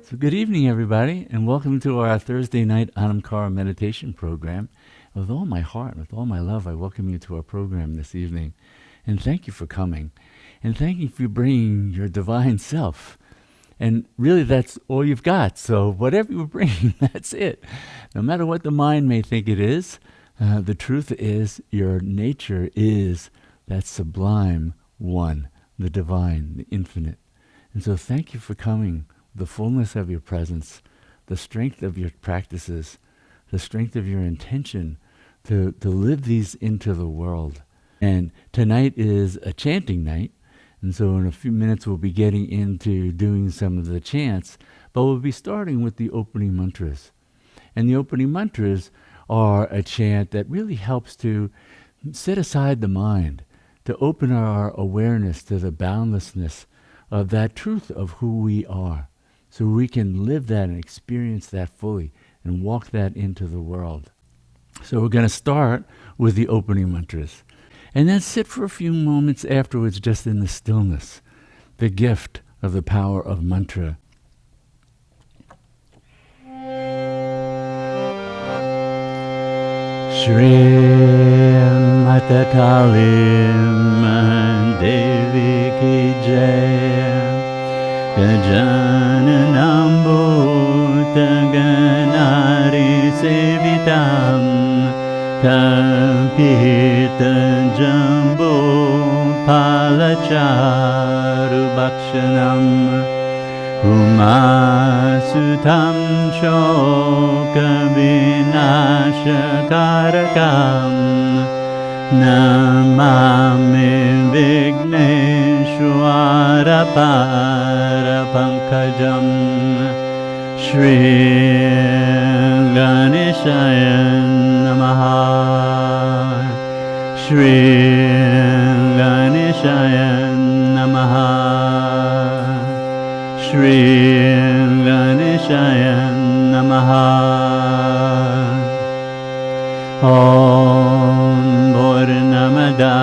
So good evening, everybody, and welcome to our Thursday night Anamkara meditation program. With all my heart, with all my love, I welcome you to our program this evening. And thank you for coming. And thank you for bringing your divine self. And really, that's all you've got. So whatever you bring, that's it. No matter what the mind may think it is, the truth is your nature is that sublime one, the divine, the infinite. And so thank you for coming. The fullness of your presence, the strength of your practices, the strength of your intention to live these into the world. And tonight is a chanting night, and so in a few minutes we'll be getting into doing some of the chants, but we'll be starting with the opening mantras. And the opening mantras are a chant that really helps to set aside the mind, to open our awareness to the boundlessness of that truth of who we are. So we can live that and experience that fully and walk that into the world. So we're going to start with the opening mantras. And then sit for a few moments afterwards just in the stillness, the gift of the power of mantra. Shri Mata Kalim Devi Ki Jai Gajananam Bhutaganari Sevitam Kapita Jambu Palacharu Bhakshanam Umasutam Shoka Vinashakarakam Namami Vigneshwara Parapankajam Shri Ganeshaya Namaha Shri Ganeshaya Namaha Shri Ganeshaya Namaha Om Purnamada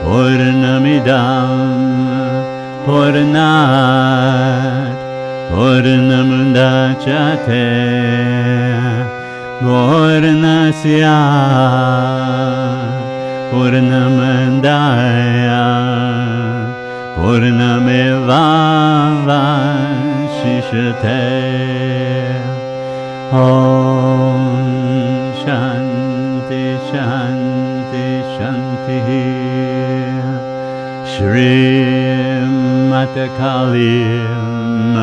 Purnamidam Purnat Purnamudachyate Purnasya Purnamandaya Purnamevavashishate Om Shanti Shanti Shanti Shri Mata Kalim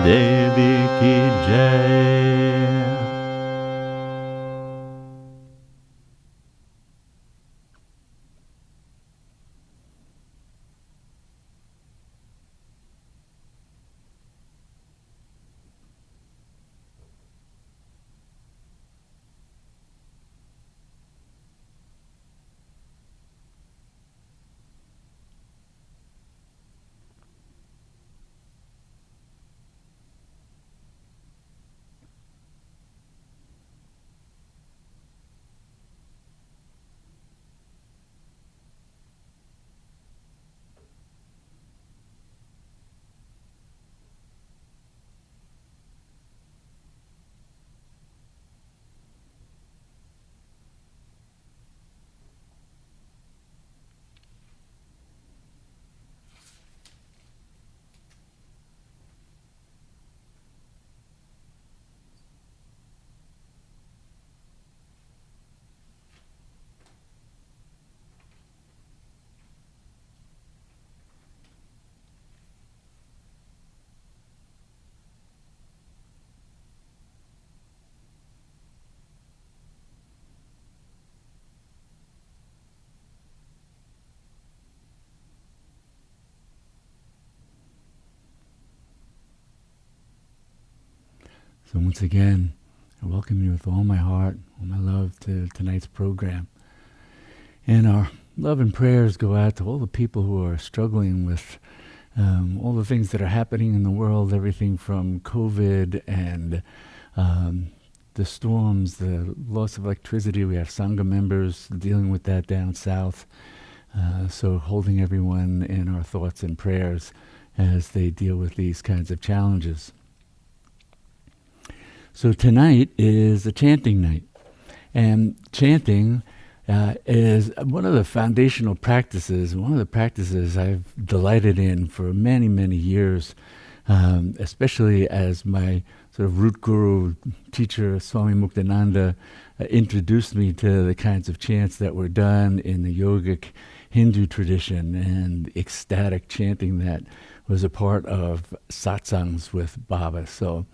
Devi Ki Jai. So once again, I welcome you with all my heart, all my love to tonight's program. And our love and prayers go out to all the people who are struggling with all the things that are happening in the world, everything from COVID and the storms, the loss of electricity. We have Sangha members dealing with that down south. So holding everyone in our thoughts and prayers as they deal with these kinds of challenges. So tonight is a chanting night. And chanting is one of the foundational practices, one of the practices I've delighted in for many, many years, especially as my sort of root guru teacher, Swami Muktananda, introduced me to the kinds of chants that were done in the yogic Hindu tradition and ecstatic chanting that was a part of satsangs with Baba. So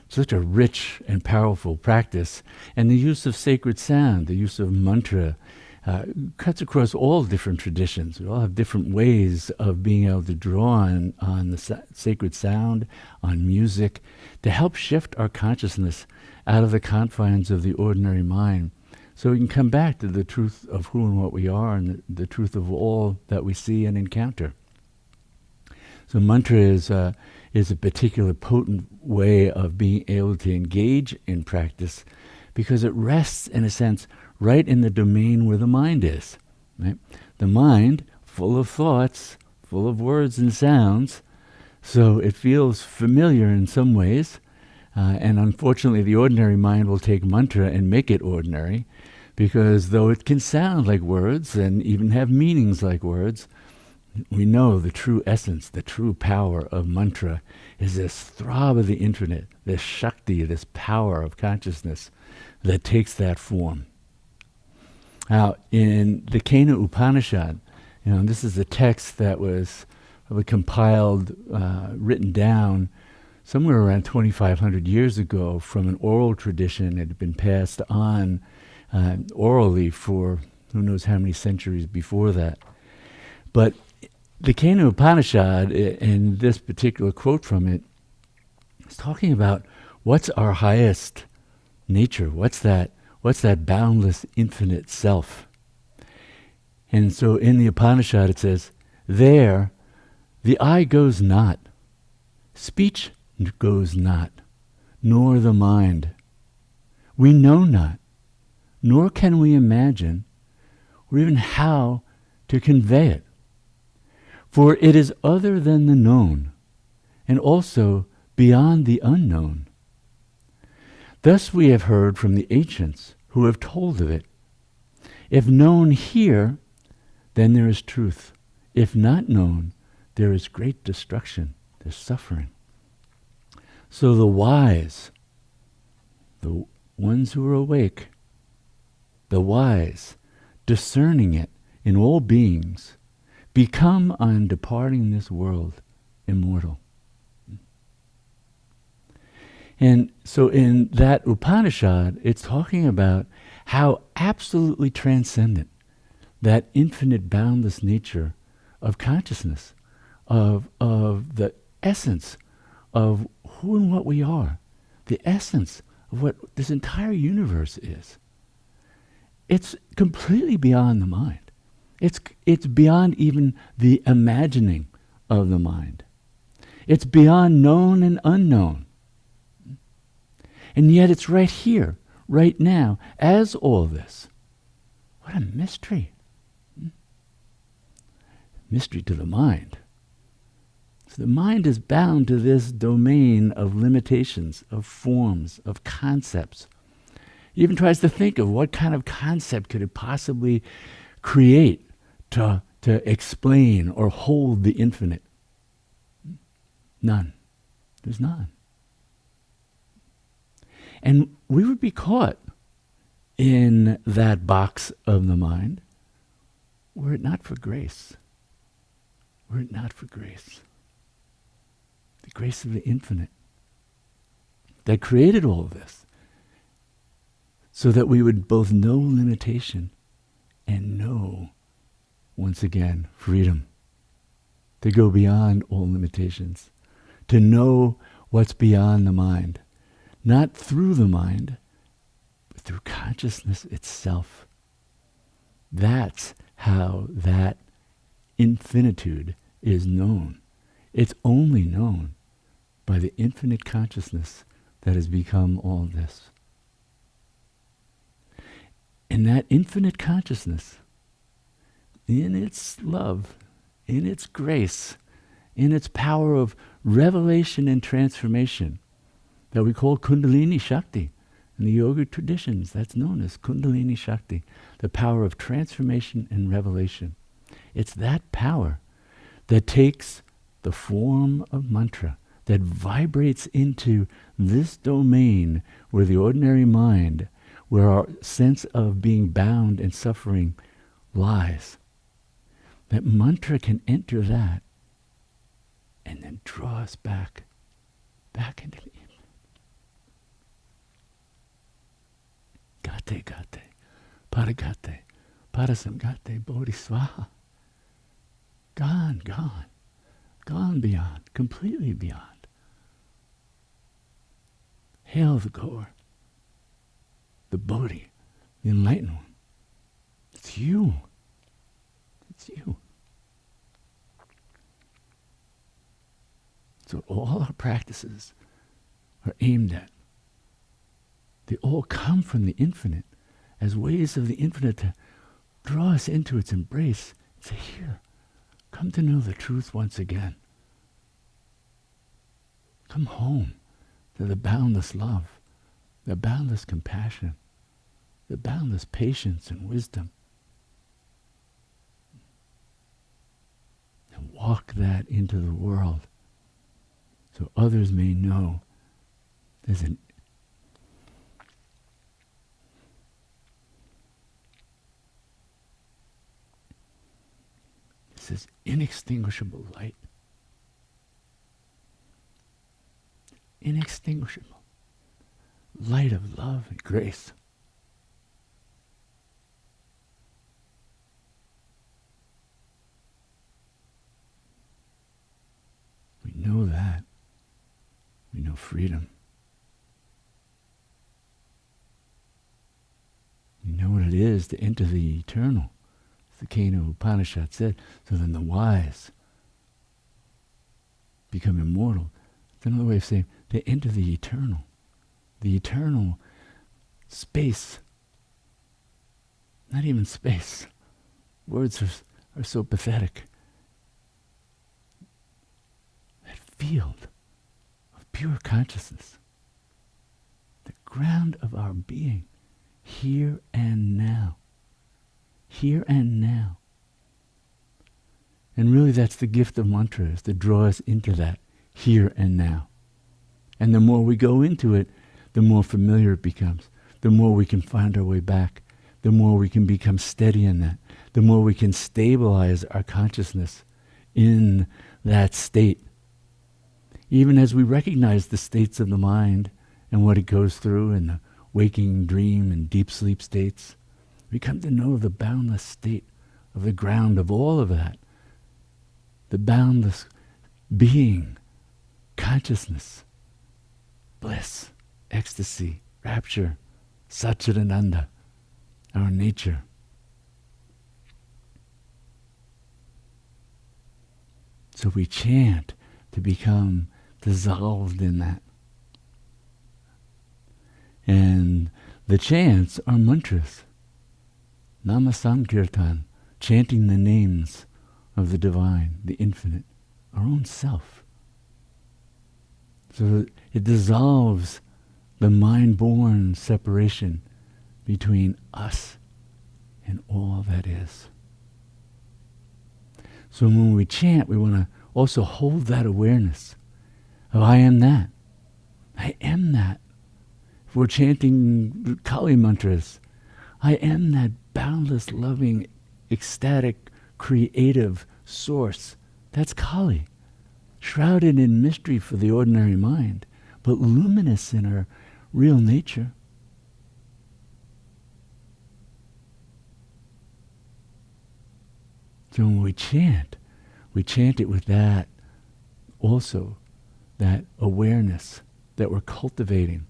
such a rich and powerful practice. And the use of sacred sound, the use of mantra, cuts across all different traditions. We all have different ways of being able to draw on the sacred sound, on music, to help shift our consciousness out of the confines of the ordinary mind, so we can come back to the truth of who and what we are and the truth of all that we see and encounter. So mantra is a particular potent way of being able to engage in practice because it rests, in a sense, right in the domain where the mind is. Right? The mind, full of thoughts, full of words and sounds, so it feels familiar in some ways, and unfortunately the ordinary mind will take mantra and make it ordinary, because though it can sound like words and even have meanings like words, we know the true essence, the true power of mantra is this throb of the infinite, this Shakti, this power of consciousness that takes that form. Now, in the Kena Upanishad, this is a text that was compiled, written down somewhere around 2,500 years ago from an oral tradition. It had been passed on orally for who knows how many centuries before that. But the Kena Upanishad, in this particular quote from it, is talking about what's our highest nature, what's that boundless infinite self. And so in the Upanishad it says, there the eye goes not, speech goes not, nor the mind. We know not, nor can we imagine, or even how to convey it. For it is other than the known, and also beyond the unknown. Thus we have heard from the ancients who have told of it. If known here, then there is truth. If not known, there is great destruction, there's suffering. So the wise, the ones who are awake, the wise, discerning it in all beings, become on departing this world immortal. And so in that Upanishad, it's talking about how absolutely transcendent that infinite boundless nature of consciousness, of the essence of who and what we are, the essence of what this entire universe is. It's completely beyond the mind. It's beyond even the imagining of the mind. It's beyond known and unknown. And yet it's right here, right now, as all this. What a mystery. Mystery to the mind. So the mind is bound to this domain of limitations, of forms, of concepts. It even tries to think of what kind of concept could it possibly create to explain or hold the infinite. None. There's none. And we would be caught in that box of the mind were it not for grace. Were it not for grace. The grace of the infinite that created all of this, so that we would both know limitation and know, once again, freedom. To go beyond all limitations. To know what's beyond the mind. Not through the mind, but through consciousness itself. That's how that infinitude is known. It's only known by the infinite consciousness that has become all this. And that infinite consciousness, in its love, in its grace, in its power of revelation and transformation that we call Kundalini Shakti. In the yoga traditions, that's known as Kundalini Shakti, the power of transformation and revelation. It's that power that takes the form of mantra, that vibrates into this domain where the ordinary mind, where our sense of being bound and suffering lies. That mantra can enter that and then draw us back into the infinite. Gate, gate, paragate, parasamgate, bodhisvaha. Gone, gone. Gone beyond, completely beyond. Hail the goer, the Bodhi, the enlightened one. It's you. It's you. So all our practices are aimed at. They all come from the infinite as ways of the infinite to draw us into its embrace and say, here, come to know the truth once again. Come home to the boundless love, the boundless compassion, the boundless patience and wisdom. And walk that into the world so others may know there's this inextinguishable light. Inextinguishable light of love and grace. We know that. We know freedom. We know what it is to enter the eternal. As the Kena Upanishad said, so then the wise become immortal. It's another way of saying they enter the eternal space. Not even space. Words are so pathetic. That field of pure consciousness, the ground of our being, here and now. Here and now. And really that's the gift of mantra, is to draw us into that here and now. And the more we go into it, the more familiar it becomes. The more we can find our way back. The more we can become steady in that. The more we can stabilize our consciousness in that state. Even as we recognize the states of the mind and what it goes through in the waking, dream, and deep sleep states, we come to know the boundless state of the ground of all of that. The boundless being, consciousness, bliss, ecstasy, rapture, Satchidananda, our nature. So we chant to become dissolved in that. And the chants are mantras. Nama Sankirtan, chanting the names of the divine, the infinite, our own self. So it dissolves the mind-born separation between us and all that is. So when we chant, we want to also hold that awareness of I am that. I am that. If we're chanting Kali mantras, I am that boundless, loving, ecstatic, creative source. That's Kali, shrouded in mystery for the ordinary mind, but luminous in our real nature. So when we chant it with that also, that awareness that we're cultivating,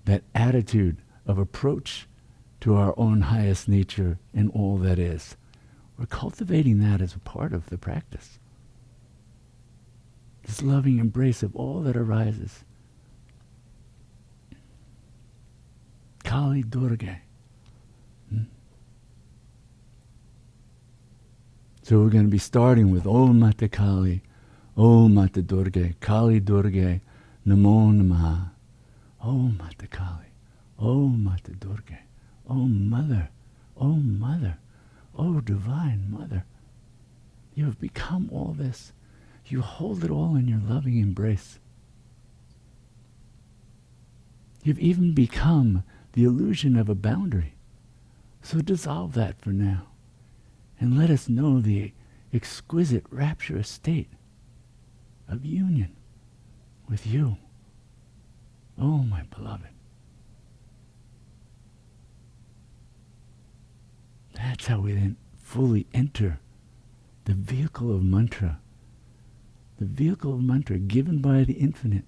that attitude of approach to our own highest nature and all that is. We're cultivating that as a part of the practice. This loving embrace of all that arises. Kali Durga. So we're going to be starting with Om Mata Kali, Om Mata Durga, Kali Durga, Namo Namaha. Om Mata Kali, Om Mata Durga, oh Mother, oh Mother, oh Divine Mother. You have become all this. You hold it all in your loving embrace. You've even become the illusion of a boundary. So dissolve that for now, and let us know the exquisite, rapturous state of union with you. Oh, my beloved. That's how we then fully enter the vehicle of mantra. The vehicle of mantra given by the infinite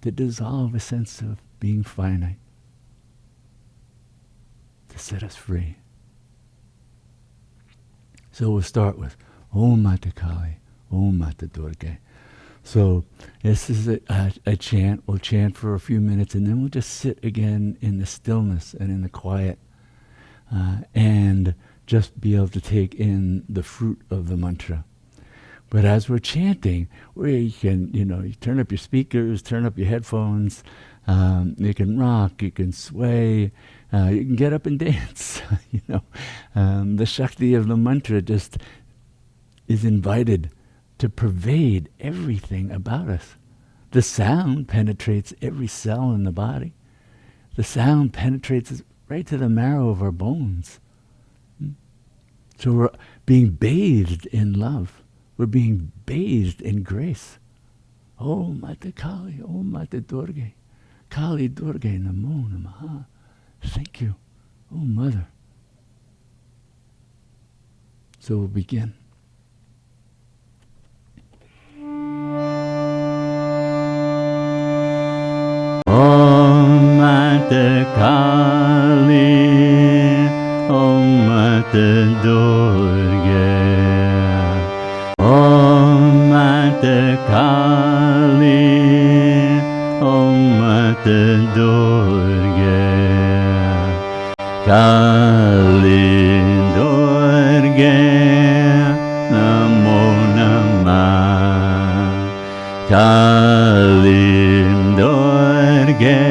to dissolve a sense of being finite, to set us free. So we'll start with Om Mata Kali, Om Mata Durga. So this is a chant. We'll chant for a few minutes, and then we'll just sit again in the stillness and in the quiet, and just be able to take in the fruit of the mantra. But as we're chanting, you can, you turn up your speakers, turn up your headphones, you can rock, you can sway, you can get up and dance. The Shakti of the mantra just is invited to pervade everything about us. The sound penetrates every cell in the body. The sound penetrates us right to the marrow of our bones. So we're being bathed in love. We're being bathed in grace. Om Mata Kali, Om Mata Durga, Kali Durga Namo Namaha. Thank you, oh Mother. So we'll begin. Om Mata Kali, Om Mata Durga, Om Mata Kali, Om Mata Durga, Kali Durga, Namo Namah, Kali Durga,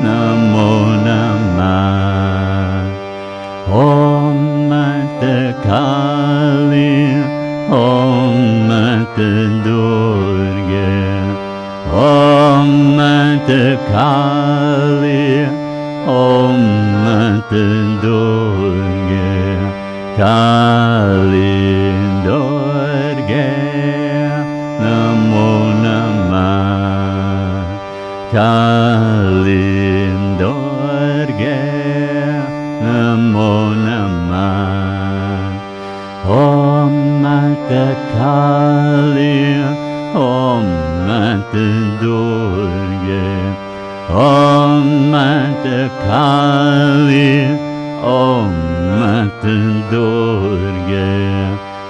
Namo Namah. Om Mata Kali, Om Mata Durga, Om Mata Kali, Om Mata Durga, Kali Durga, Namo Namah, Kali Durga, Namo Namah. Om Mata Kali, Om Mata Durga, Om Mata Kali, Om Mata Durga,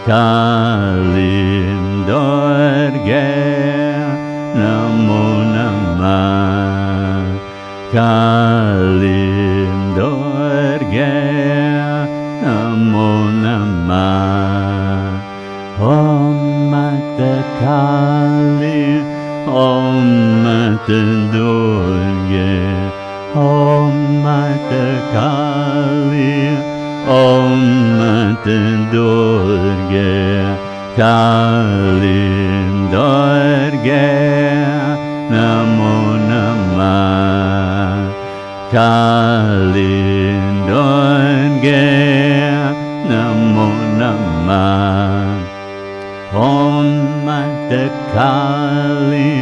Kali Durga, Namo Namah, Kali Durga, Namo Namah. Om Mata Kali, Om Mata Durga, Om Mata Kali, Om Mata Durga, Kali Durga, Namo Namah, Kali Durga, Namo Namah. Om Mata Kali,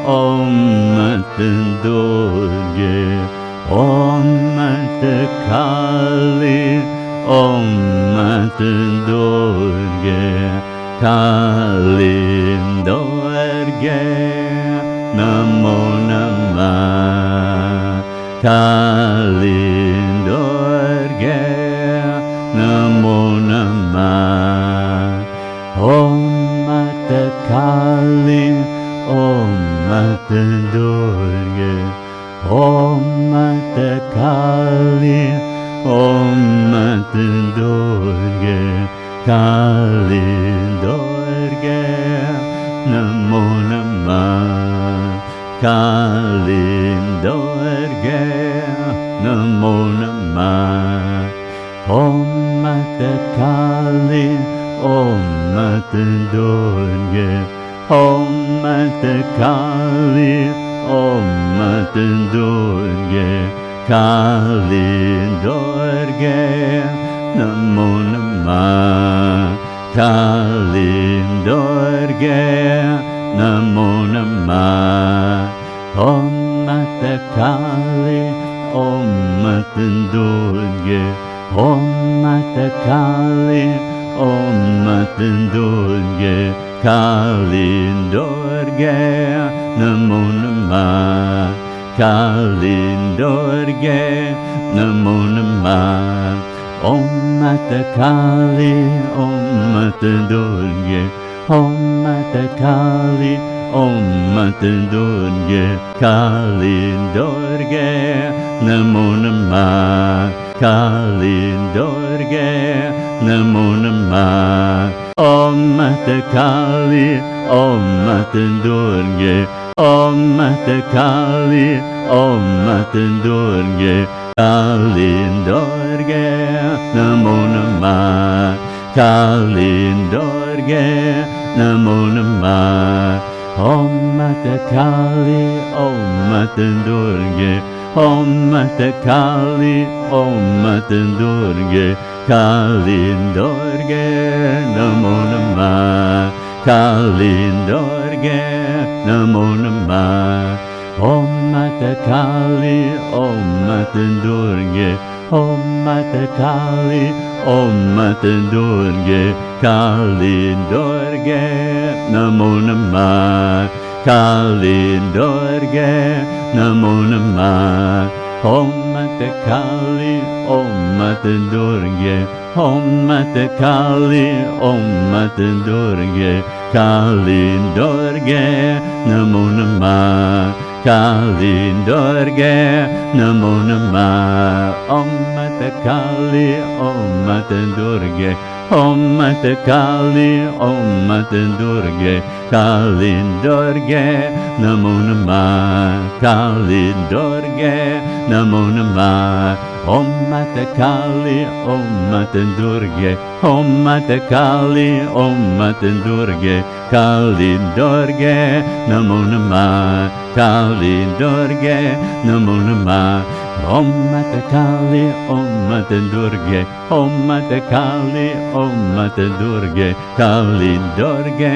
Om Mata Durga, Om Mata Kali, Om Mata Durga, Kali Durga, Namo Namah, Kali Durga, Namo Namah. Om Mata Kali, Om Mata Durga, Om Mata Kali, Om Mata Durga, Kali Durga, Durge, Namo Namah. Kalindorge, Namo Namah. Om Mata Kali, Om Mata Durge, Om Mata Kali, Om Mata Durge, Kalindorge, Namo Namah. Kalindorge, Namo Namah. Om Mata Kali, Om Mata Durge, Om Mata Kali, Om Mata Durge, Kalindorge, Namo Namah. Kalindorge, Namo Namah. Om Mata Kali, Om Mata Durge, Om Mata Kali, Om Mata Durge, Kalindorge, Namo Namah. Kalindorge, Namo Namah. Om Mata Kali, Om Mata Durge, Om Mata Kali, Om Mata Durge, Kalindorge, Namo Namah. Kalindorge, Namo Namah. Om Mata Kali, Om Mata Durge, Om Mata Kali, Om Mata Durge, Kalindorge, Namo Namah. Kalindorge, Namo Namah. Om Mata Kali, Om Mata Durge, Om Mata Kali, Om Mata Durge, Kalindorge, Namo Namah. Kalindorge, Namo Namah. Om Mata Kali, Om Mata Durge, Om Mata Kali, Om Mata Durge, Kalindorge, Namo Namah. Kalindorge, Namo Namah. Om Mata Kali, Om Mata Durge, Om Mata Kali, Om Mata Durge, Kalindorge, Namo Namah. Kalindorge, Namo Namah. Om Mata Kali, Om Mata Durge, Om Mata Kali, Om Mata Durge, Kalindorge, Namo Namah. Kalindorge, Namo Namah. Om Mata Kali, Om Mata Durge, Om Mata Kali, Om Mata Durge, Kalindorge,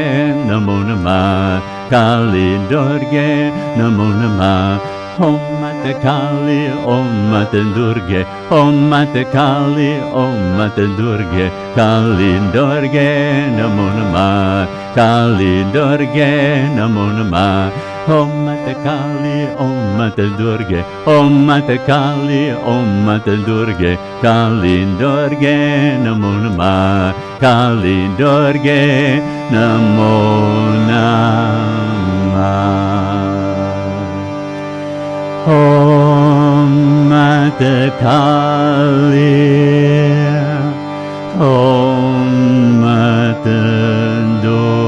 Namo Namah. Kalindorge, Namo Namah. Om Mata Kali, Om Mata Durge, Om Mata Kali, Om Mata Durge, Kalindorge, Namo Namah. Kalindorge, Namo Namah. Om Mata Kali, Om Mata Durge, Om Mata Kali, Om Mata Durge, Kalindorge, Namo Namah. Kalindorge, Namo Namah. Om Mata Kali, Om Mata Durge.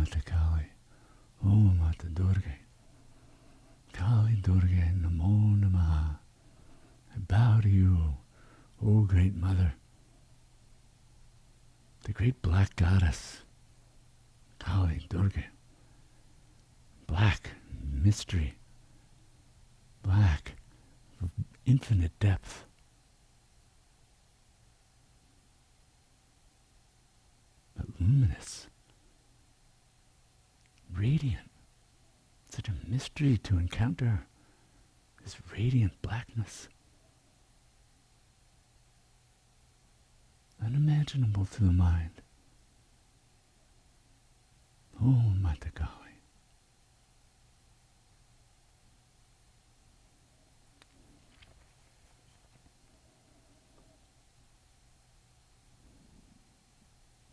Mata Kali, Om Mata Durga, Kali Durga Namo Namaha. I bow to you, O great mother, the great black goddess, Kali Durga, black mystery, black of infinite depth. But luminous, radiant, such a mystery to encounter this radiant blackness. Unimaginable to the mind. Oh, Mata Kali.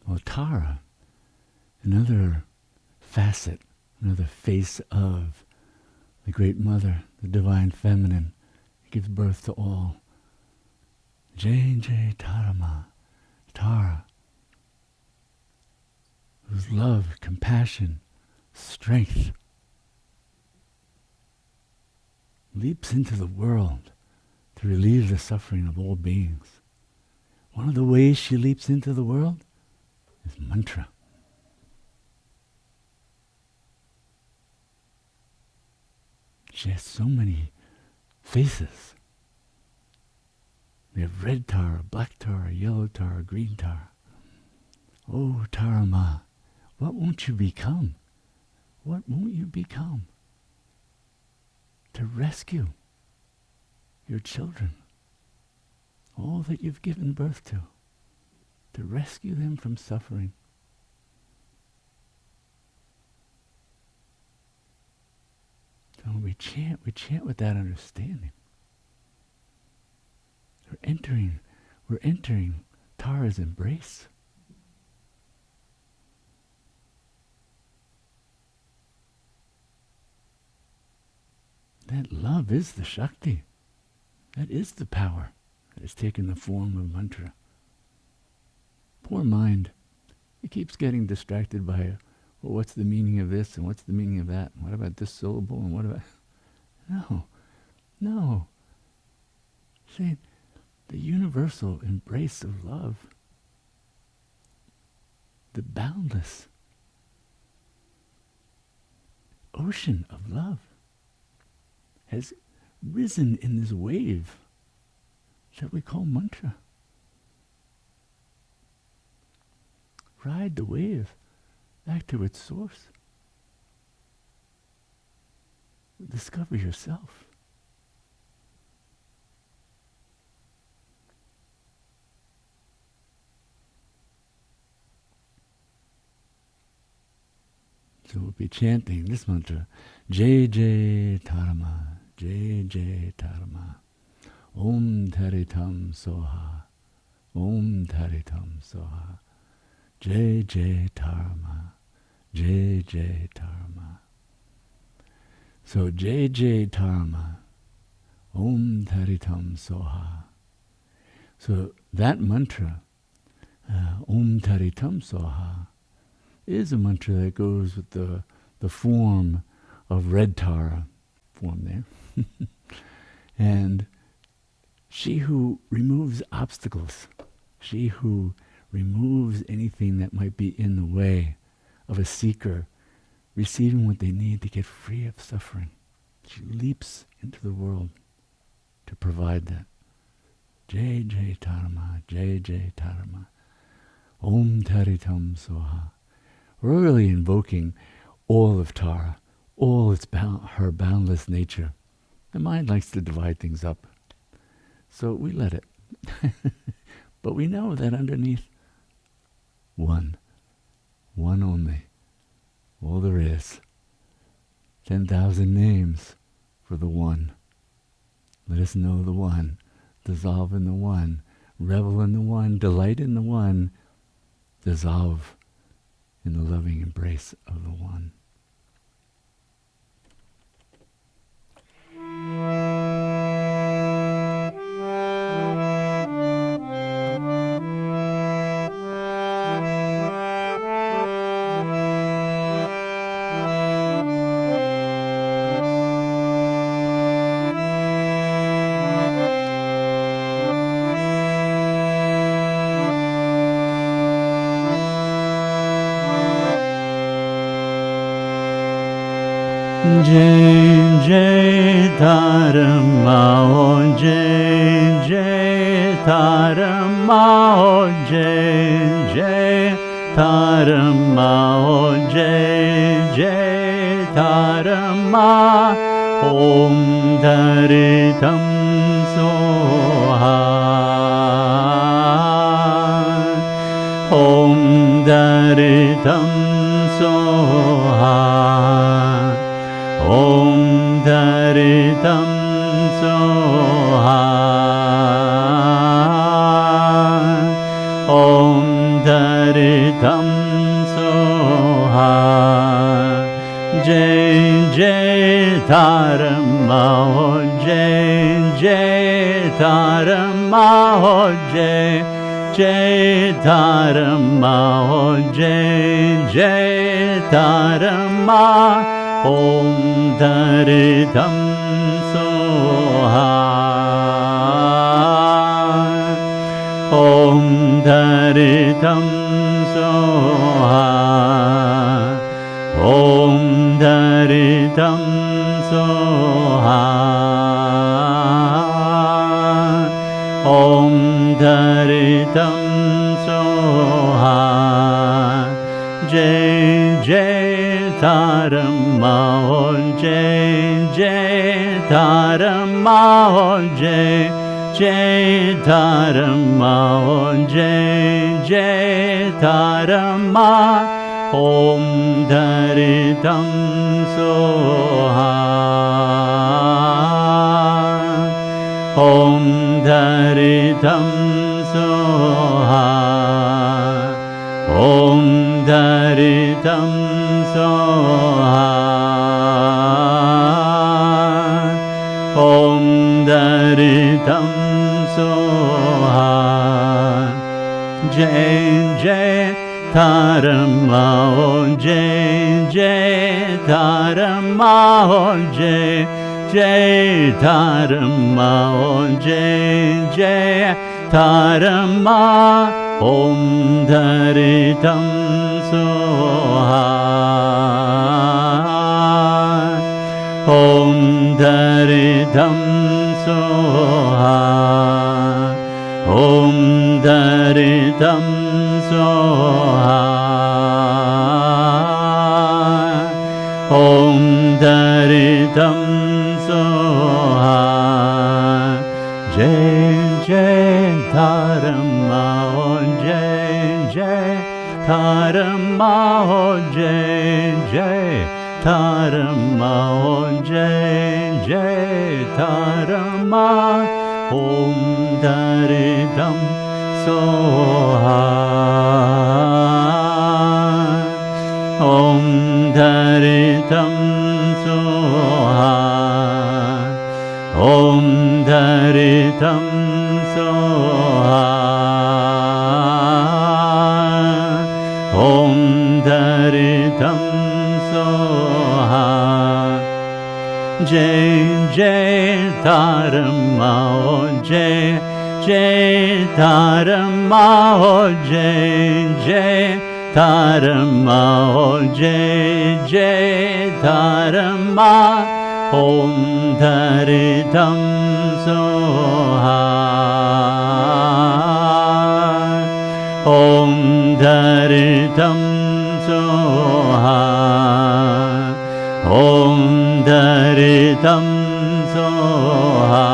Well, Tara, another facet, another face of the Great Mother, the Divine Feminine, gives birth to all. Jai Jai Tarama, Tara, whose love, compassion, strength leaps into the world to relieve the suffering of all beings. One of the ways she leaps into the world is mantra. She has so many faces. We have red Tara, black Tara, yellow Tara, green Tara. Oh, Tara Ma, what won't you become? What won't you become to rescue your children, all that you've given birth to rescue them from suffering? So we chant with that understanding. We're entering Tara's embrace. That love is the Shakti. That is the power that has taken the form of mantra. Poor mind. It keeps getting distracted by, well, what's the meaning of this and what's the meaning of that? What about this syllable and what about... No. See, the universal embrace of love, the boundless ocean of love has risen in this wave that we call mantra. Ride the wave back to its source. Discover yourself. So we'll be chanting this mantra. Jai Jai Tarama, Jai Jai Tarama. Om Taritam Soha, Om Taritam Soha. Jai Jai Tarama, Jai Jai Tarama. So Jai Jai Tarama, Om Taritam Soha. So that mantra, Om Taritam Soha, is a mantra that goes with the form of red Tara, form there. And she who removes obstacles, she who removes anything that might be in the way of a seeker receiving what they need to get free of suffering. She leaps into the world to provide that. Jai Jai Tarama, Jai Jai Tarama, Om Taritam Soha. We're really invoking all of Tara, all her boundless nature. The mind likes to divide things up, so we let it. But we know that underneath, one only, all there is. 10,000 names for the one. Let us know the one, dissolve in the one, revel in the one, delight in the one, dissolve in the loving embrace of the one. Jai Jai Dharma, oh Jai Jai Dharma, oh Jai Jai Dharma, oh Jai Jai Dharma, Om Dharitam Soha, Om Dharitam Soha, Om Dharitam Soha, Om Dharitam Soha, Jai Jai Dharma, oh Jai Jai Dharma, oh Jai Jai Dharma, oh Jai Jai Dharma, Om Dharitam Soha, Om Dharitam Soha, Om Dharitam Soha, Om Dharitam Soha, Jai Jai Dharma, oh Jai Jai Dharma, oh Jai Jai Dharma, oh Jai Jai Dharma, Om Dharitam Soha, Om Dharitam Soha, Om Dharitam Soha, Om Dharitam Soha, Jai Jai Dharma, oh Jai Jai Dharma, oh Jai Jai Dharma, oh Jai Jai Dharma, Om Dharitam Soha, Om Dharitam Soha, Om Dharitam Soha, Om Dharitam Soha, Jai Jai Dharma, oh Jai Jai Dharma, oh Jai Jai Dharma, oh Jai Jai Dharma, Om Dharitam Soha, Om Dharitam Soha, Om Dharitam Soha, Om Dharitam Soha, Jai Jai Dharma, oh Jai Jai Dharma, oh Jai Jai Dharma, oh Jai Jai Dharma, Om Dharitam Soha, Om Dharitam Soha, Om Dharitam Soha,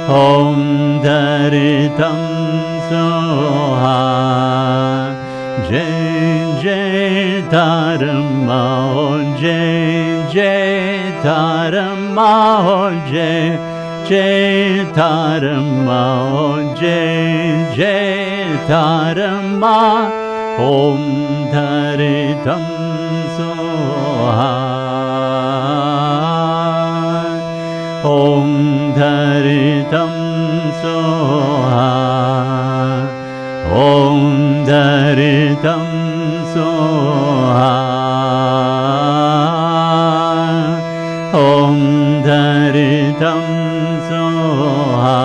Om Dharitam Soha, Jai Jai Dharma, oh Jai Jai Dharma, oh Jai Jai Dharma, oh Jai Jai Dharma, Om Dharitam Soha, Om Dharitam Soha, Om Dharitam Soha, Om Dharitam Soha,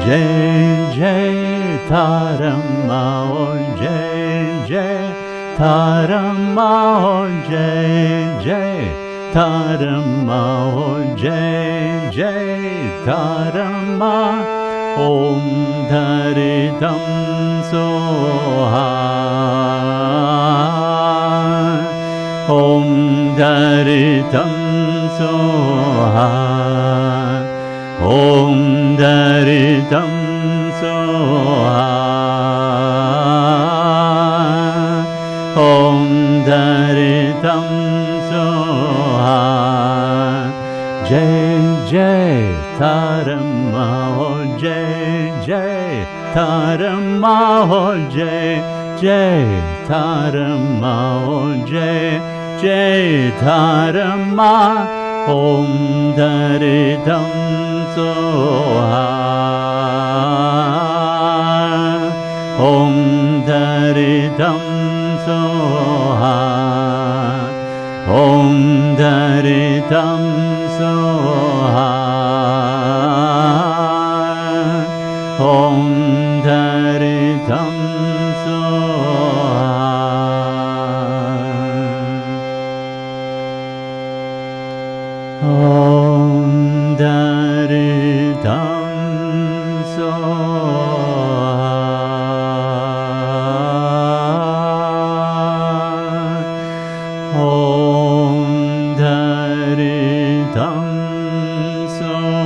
Jai Jai Dharma, oh Jai Jai Tarama ho jai jai. Tarama ho jai jai. Tarama. Om Dharitam Soha. Om Dharitam Soha. Om Dharitam Soha. Om Dharitam Soha. Jai Jai Tarama ho Jai Jai Tarama ho Jai Jai Tarama ho Jai Jai Tarama. Om Dharitam Soha. Om Dharitam Soha. Om Dharitam Soha. Om Dharitam Soha. Om Dharitam Soha. Om Dharitam Soha.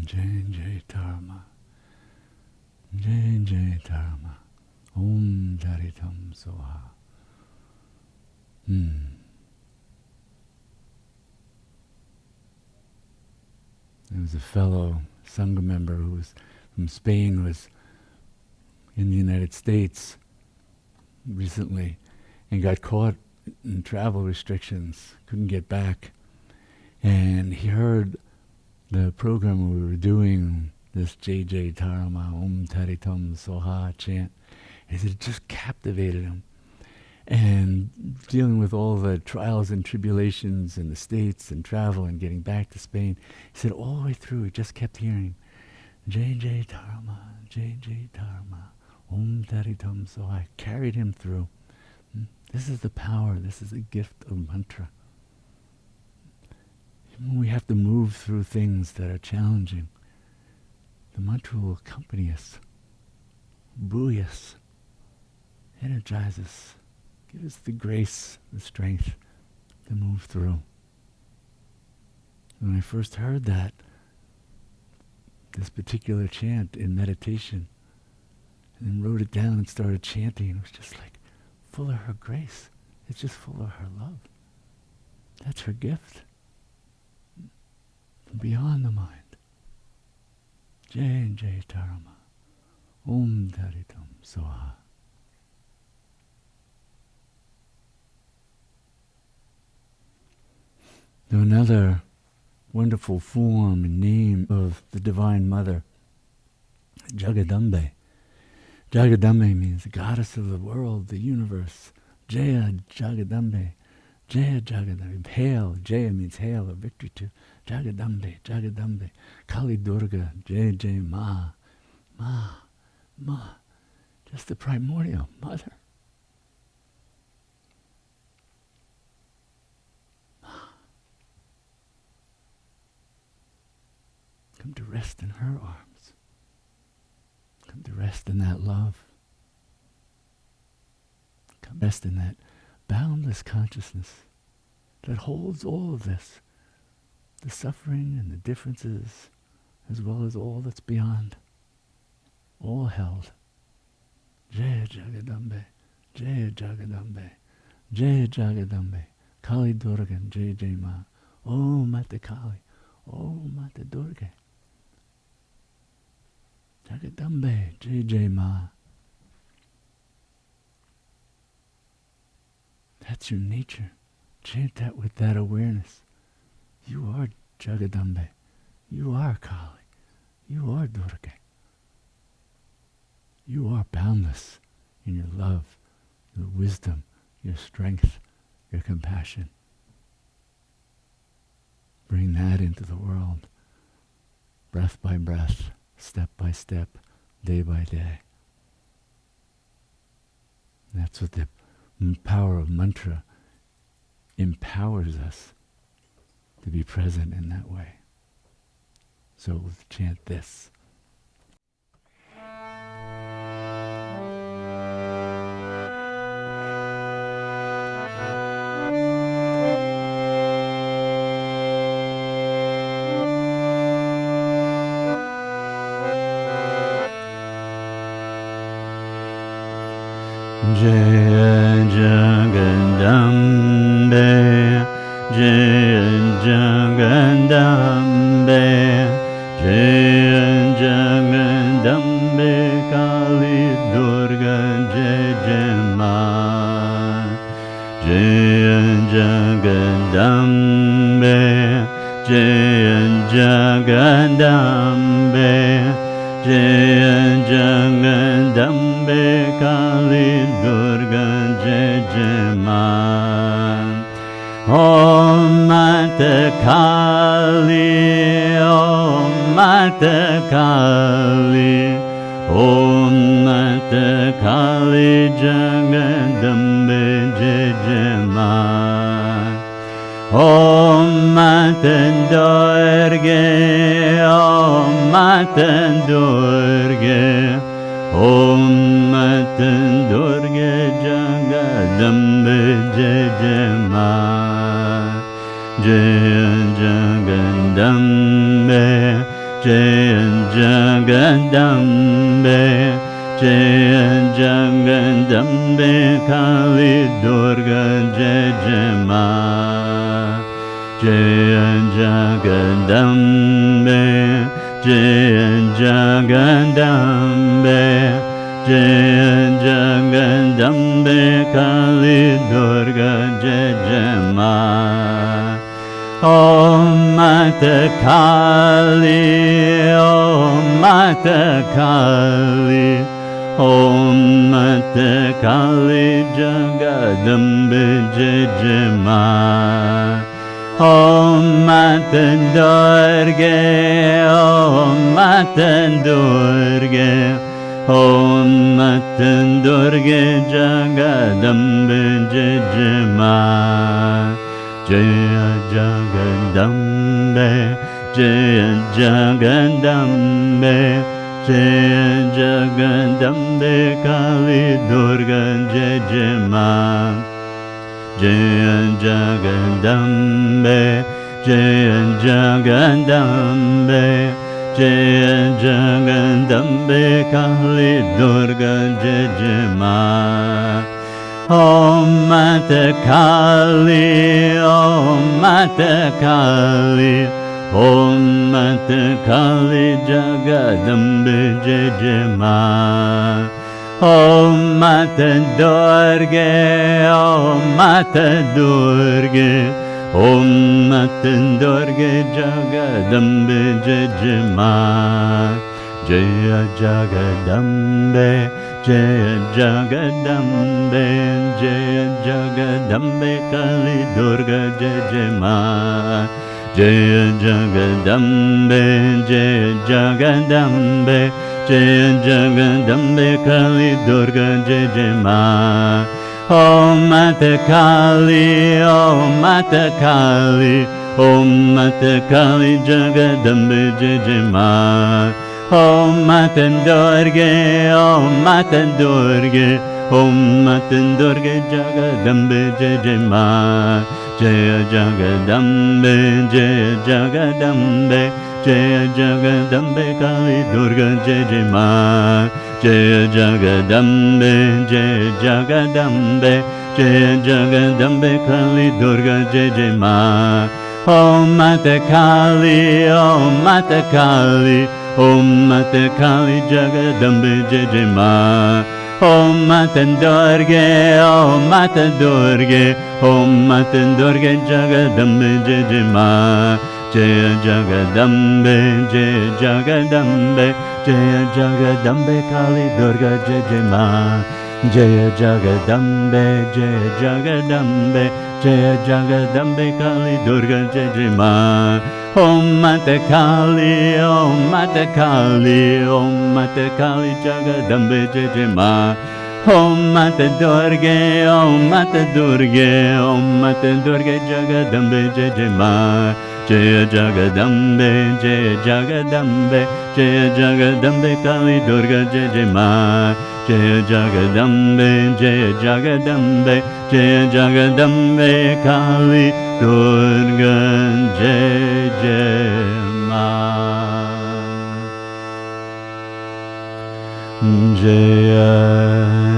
Jai Jai Dharma, Jai Jai Dharma, Om Dharitam Soha. There was a fellow Sangha member who was from Spain, was in the United States recently and got caught in travel restrictions, couldn't get back. And he heard the program we were doing, this JJ Tarama Om Taritam Soha chant, and it just captivated him. And dealing with all the trials and tribulations in the States and travel and getting back to Spain, he said all the way through he just kept hearing JJ Tarama, JJ Tarama, Om Taritam Soha. Carried him through. This is the power, this is the gift of mantra. When we have to move through things that are challenging, the mantra will accompany us, buoy us, energize us, give us the grace, the strength to move through. When I first heard that, this particular chant in meditation, and then wrote it down and started chanting, it was just like full of her grace. It's just full of her love. That's her gift from beyond the mind. Jai Jai Tarama. Om Taritam Soha. Now another wonderful form and name of the Divine Mother, Jagadambe. Jagadambe means the goddess of the world, the universe. Jaya Jagadambe. Jaya Jagadambe. Hail. Jaya means hail or victory to. Jagadambe. Jagadambe. Kali Durga. Jai Jai Ma. Ma. Ma. Just the primordial mother. Ma. Come to rest in her arms. Come to rest in that love. Come rest in that boundless consciousness that holds all of this, the suffering and the differences, as well as all that's beyond, all held. Jaya Jagadambe, Jaya Jagadambe, Jaya Jagadambe, Kali Durga, Jai Jai Ma, Om Mata Kali, Om Mata Durga. Jagadambe, Jai Jai Ma. That's your nature. Chant that with that awareness. You are Jagadambe. You are Kali. You are Durga. You are boundless in your love, your wisdom, your strength, your compassion. Bring that into the world, breath by breath, step by step, day by day. That's what the power of mantra empowers us to be present in that way. So we'll chant this. Jaya Jagadambe, Jaya Jagadambe, Jaya Jagadambe, Kali Durga Jai Jai Ma. Jaya Jagadambe, Jaya Jagadambe, Jaya Jagadambe, Kali Durga Jai Jai Ma. Om Mata Kali, Om Mata Kali, Om Mata Kali Jagadambe Jai Jai Ma. Om Mata Durga, Om Mata Durga, Om Mata Durga Jagadambe Jai Jai Ma. Jaya Jagadambe, Jaya Jagadambe, Jaya Jagadambe, Kali Durga Jai Jai Ma. Jaya Jagadambe, Jaya Jagadambe, Jaya Jagadambe, Kali Durga Jai Jai Ma. Om Mata Kali, Om Mata Kali, Om Mata Kali Jagadambe Jai Jai Ma. Om Mata Durga, Om Mata Durga, Om Mata Durga Jagadambe Jai Jai Ma. Jaya Jagadambe, Jaya Jagadambe, Jaya Jagadambe, Kali Durga Jai Jai Ma. Jaya Jagadambe, Jaya Jagadambe, Jaya Jagadambe, Kali Durga Jai Jai Ma. Om Mata Kali, Om Mata Kali, Om Mata Kali Jagadambe Jai Jai Ma. Om Mata Durga, Om Mata Durga, Om Mata Durga Jagadambe Jai Jai Ma. Jaya Jagadambe, Jaya Jagadambe, Jaya Jagadambe Kali Durga Jai Jai Ma. Jaya Jagadambe, Jaya Jagadambe, Jaya Jagadambe Kali Durga Jai Jai Ma. Om Mata Kali, Om Mata Kali, Om Mata Kali Jagadambe Jai Jai Ma. Om Mata Durga, Om Mata Durga, Om Mata Durga Jagadambe Jai Jai Ma. Jaya Jagadambe, Jaya Jagadambe, Jaya Jagadambe Kali Durga Jai Jai Ma. Jaya Jagadambe, Jaya Jagadambe, Jaya Jagadambe Kali Durga Jai Jai Ma. Om Mata Kali, Om Mata Kali, Om Mata Kali Jagadambe Jai Jai Ma. Om Mata Durga, Om Mata Durga, Om Mata Durga Jagadambe Jai Jai Ma. Jaya Jagadambe, Jaya Jagadambe, Jaya Jagadambe Kali Durga Jai Jai Ma. Jaya Jagadambe, Jaya Jagadambe, Jaya Jagadambe Kali Durga Jai Jai Ma. Om Mata Kali, Om Mata Kali, Om Mata Kali Jagadambe Jai Jai Ma. Om Mata Durga, Om Mata Durga, Om Mata Durga Jagadambe Jai Jai Ma. Jaya Jagadambe, Jaya Jagadambe, Jaya Jagadambe Kali Durga Jai Jai Ma. Jaya Jagadambe, Jaya Jagadambe, Jaya Jagadambe Kali Durga Jai Jai Ma. Jaya Jagadambe,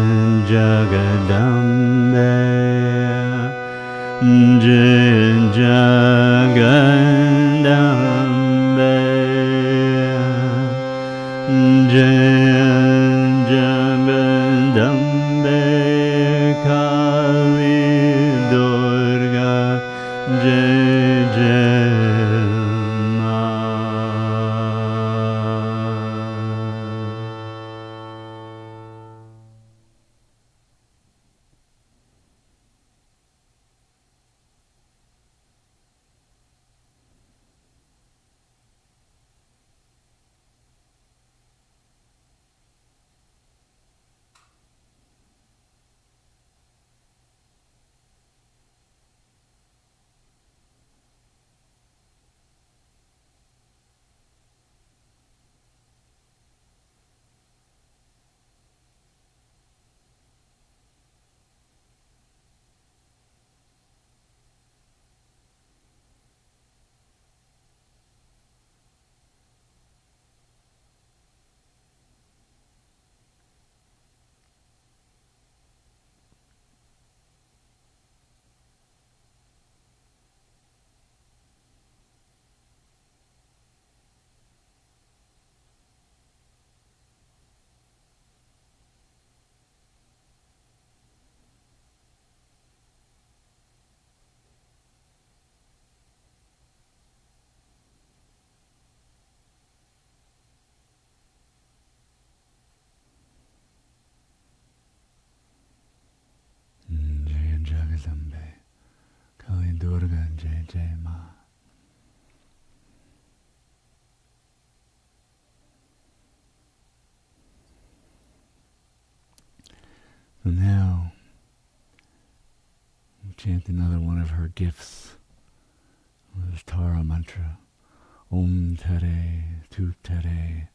Jaya Jagadambe, Jaya Jagadambe Kali Durga Jai Jai Ma. Jaya Jagadambe Kali Durga Jai Jai Ma. So now, we'll chant another one of her gifts, this Tara mantra. Om Tere, Tu Tere,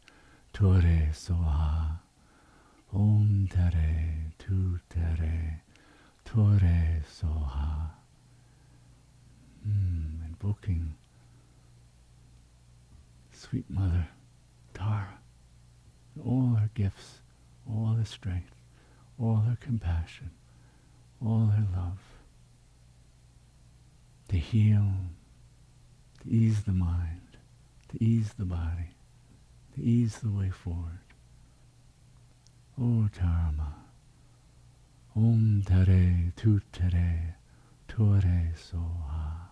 Tore Soha. Om Tere, Tu Tere, Tore Soha. Invoking Sweet Mother, Tara, all her gifts, all her strength, all her compassion, all her love to heal, to ease the mind, to ease the body, to ease the way forward. O Dharma, Om Tare Tu Tare Tore Soha.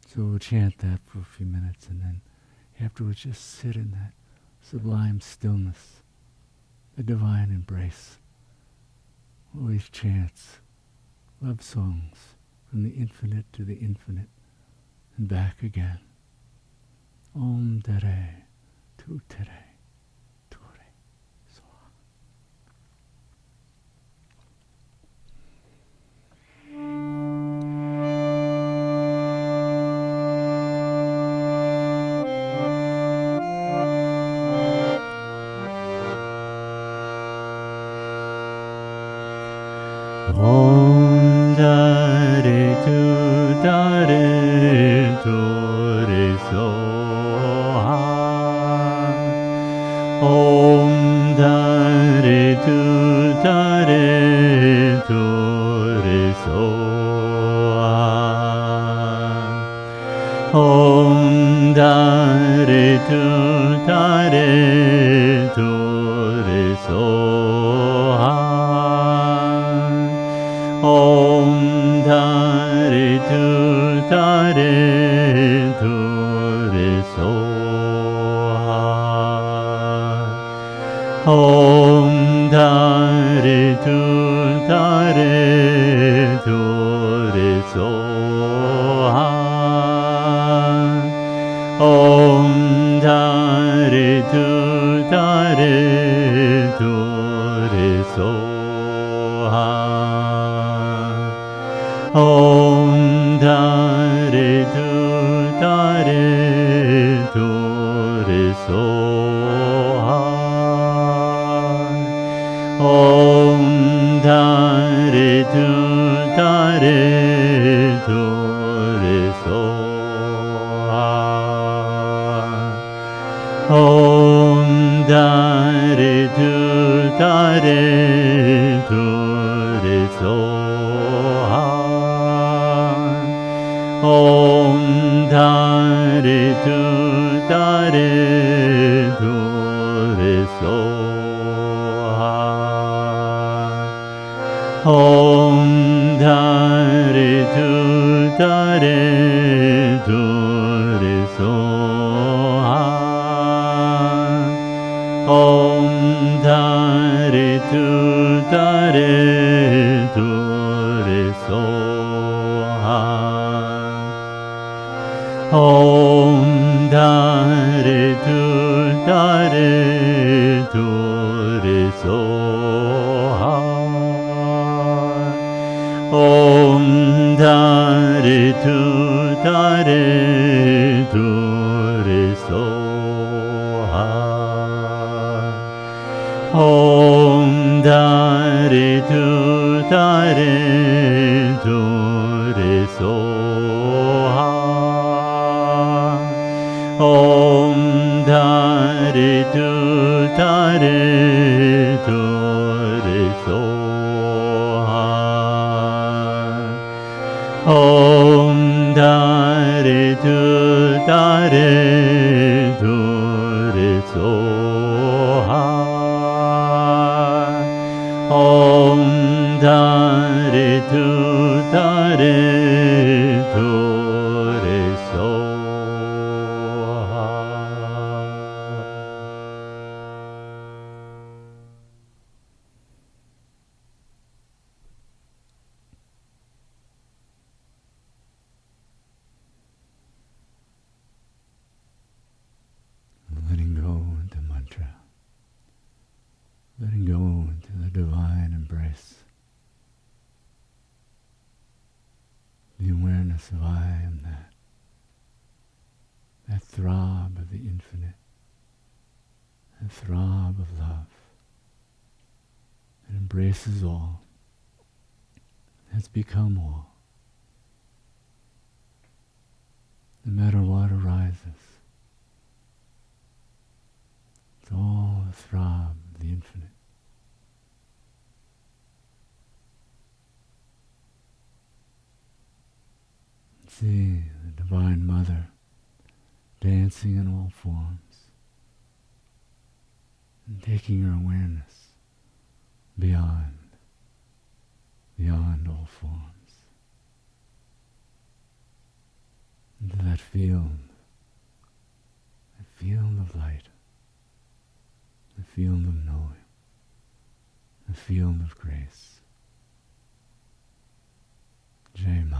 So we'll chant that for a few minutes, and then afterwards just sit in that sublime stillness, the divine embrace. Always chants love songs from the infinite to the infinite and back again. Om Tare Tu Tare Tore Soha. Om Tare Tu Tare Tore Soha. Om Tare Tu Tare Tore Soha. Om Tare Tu Tare Tore Soha. Om Tare Tu Tare Tore Soha. Om Tare Tu Tare Tore Soha. Om Tare Tu Tare Tore Soha. Om Tare Tu Tare Tore Soha. Om Tare Tu Tare Tore Soha. Om Tare Tu Tare Tore Soha. Om Tare Tu Tare Tore Soha. Om Tare Tu Tare Tore Soha. Om Tare Tu Tare Tore Soha. Om Tare Tu Tare Tore Soha. Om Tare Tu Tare Tore Soha. Om Tare Tu Tare Tore Soha. Om Tare Tu Tare Tore Soha. Om Tare Tu Tare Tore Soha. Om Tare Tu Tare Tore Soha. Letting go into mantra. Letting go into the divine embrace. The awareness of I am that. That throb of the infinite. That throb of love. That embraces all. Has become all. No matter what arises. It's all a throb of the infinite. See the Divine Mother dancing in all forms and taking your awareness beyond all forms, into that field of light, the field of knowing, the field of grace. Jai Ma.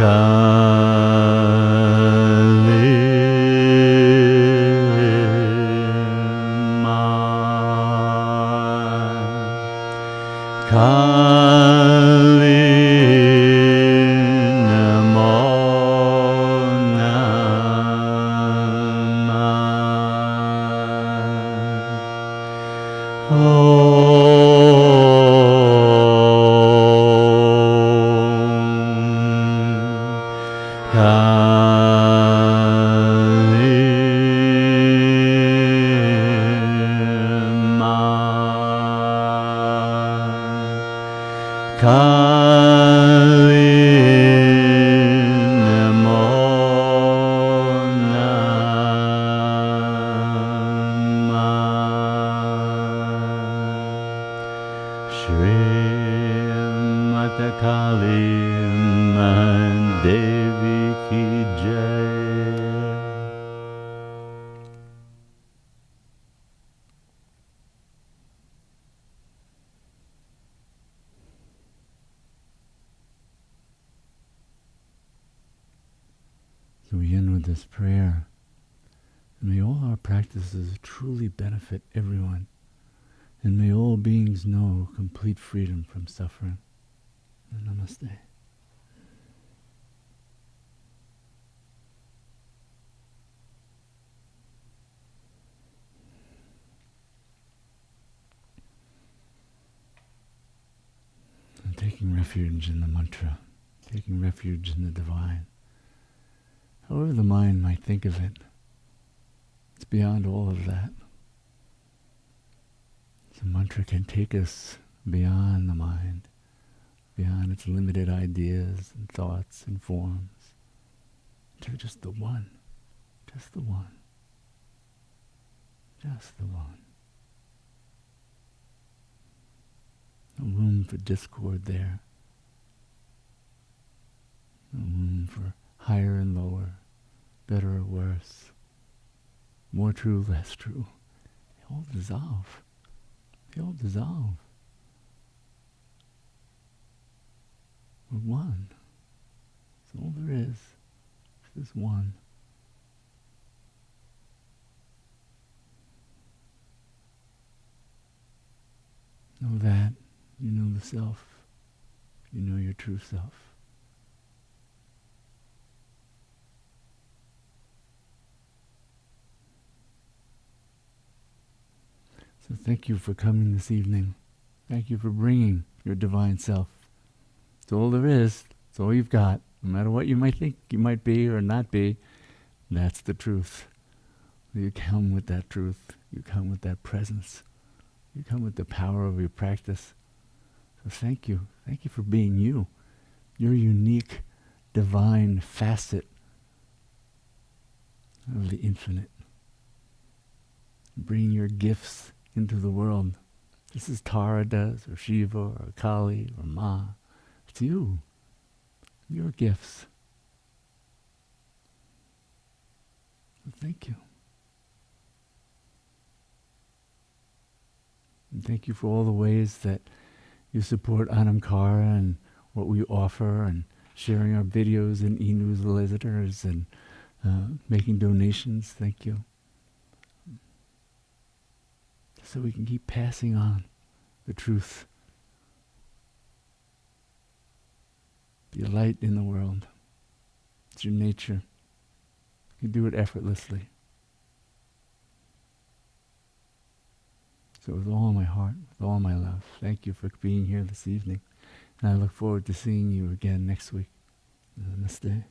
So we end with this prayer. May all our practices truly benefit everyone, and may all beings know complete freedom from suffering. Namaste. And taking refuge in the mantra, taking refuge in the divine. However the mind might think of it, it's beyond all of that. The mantra can take us beyond the mind, beyond its limited ideas and thoughts and forms, to just the one, just the one, just the one. No room for discord there. No room for higher and lower, better or worse, more true, less true. They all dissolve. They all dissolve. We're one. That's all there is. It's this one. Know that. You know the self. You know your true self. So thank you for coming this evening. Thank you for bringing your divine self. It's all there is. It's all you've got. No matter what you might think you might be or not be, that's the truth. You come with that truth. You come with that presence. You come with the power of your practice. So thank you. Thank you for being you. Your unique, divine facet of the infinite. Bring your gifts into the world. This is Tara does, or Shiva, or Kali, or Ma. It's you. Your gifts. So thank you. And thank you for all the ways that you support Anamkara and what we offer, and sharing our videos and e-newsletters, and making donations. Thank you. So we can keep passing on the truth. Be a light in the world. It's your nature. You do it effortlessly. So with all my heart, with all my love, thank you for being here this evening. And I look forward to seeing you again next week. Namaste.